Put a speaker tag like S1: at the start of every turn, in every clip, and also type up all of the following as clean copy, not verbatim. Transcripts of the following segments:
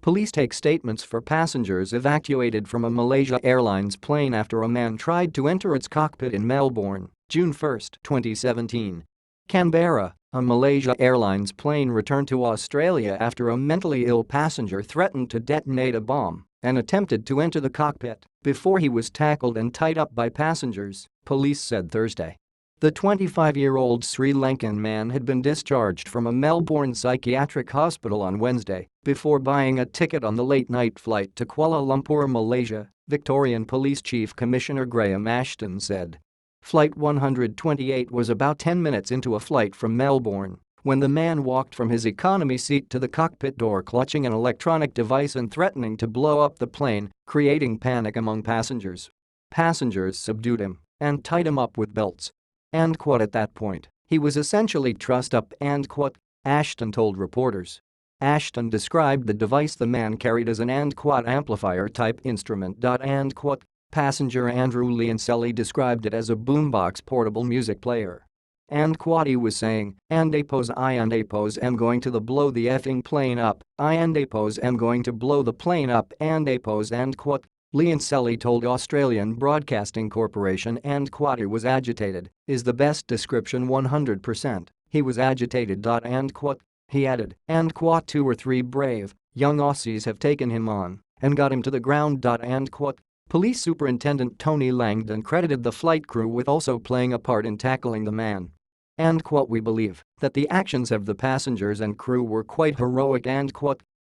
S1: Police take statements for passengers evacuated from a Malaysia Airlines plane after a man tried to enter its cockpit in Melbourne, June 1, 2017. Canberra, a Malaysia Airlines plane returned to Australia after a mentally ill passenger threatened to detonate a bomb and attempted to enter the cockpit before he was tackled and tied up by passengers, police said Thursday. The 25-year-old Sri Lankan man had been discharged from a Melbourne psychiatric hospital on Wednesday before buying a ticket on the late-night flight to Kuala Lumpur, Malaysia, Victorian Police Chief Commissioner Graham Ashton said. Flight 128 was about 10 minutes into a flight from Melbourne when the man walked from his economy seat to the cockpit door clutching an electronic device and threatening to blow up the plane, creating panic among passengers. Passengers subdued him and tied him up with belts. At that point, he was essentially trussed up, Ashton told reporters. Ashton described the device the man carried as an amplifier-type instrument. Passenger Andrew Liancelli described it as a boombox portable music player. He was saying, I am going to blow the effing plane up, I am going to blow the plane up, Liancelli told Australian Broadcasting Corporation was agitated, is the best description 100%, he was agitated. He added, 2 or 3 brave, young Aussies have taken him on and got him to the ground. Police Superintendent Tony Langdon credited the flight crew with also playing a part in tackling the man. We believe that the actions of the passengers and crew were quite heroic,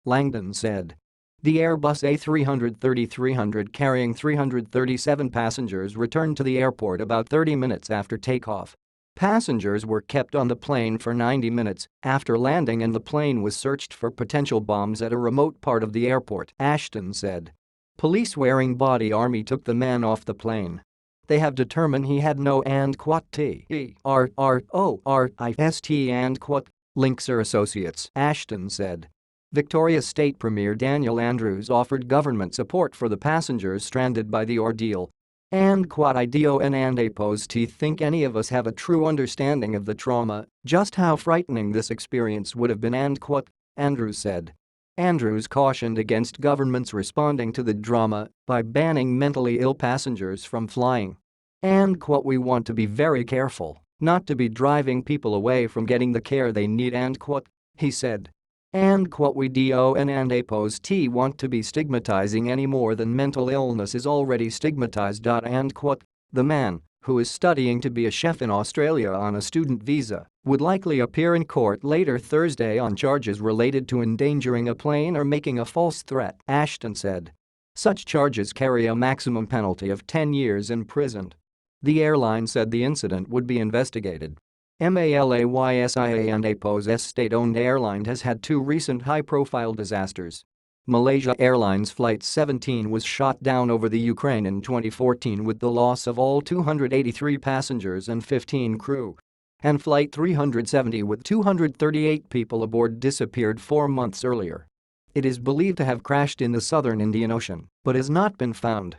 S1: Langdon said. The Airbus A330-300 carrying 337 passengers returned to the airport about 30 minutes after takeoff. Passengers were kept on the plane for 90 minutes after landing and the plane was searched for potential bombs at a remote part of the airport, Ashton said. Police wearing body armor took the man off the plane. They have determined he had no terrorist links or associates, Ashton said. Victoria State Premier Daniel Andrews offered government support for the passengers stranded by the ordeal. I don't think any of us have a true understanding of the trauma, just how frightening this experience would have been, Andrews said. Andrews cautioned against governments responding to the drama by banning mentally ill passengers from flying. We want to be very careful not to be driving people away from getting the care they need, he said. We don't want to be stigmatizing any more than mental illness is already stigmatized. The man, who is studying to be a chef in Australia on a student visa, would likely appear in court later Thursday on charges related to endangering a plane or making a false threat, Ashton said. Such charges carry a maximum penalty of 10 years in prison. The airline said the incident would be investigated. Malaysia's state-owned airline has had 2 recent high-profile disasters. Malaysia Airlines Flight 17 was shot down over the Ukraine in 2014 with the loss of all 283 passengers and 15 crew. And Flight 370 with 238 people aboard disappeared 4 months earlier. It is believed to have crashed in the southern Indian Ocean, but has not been found.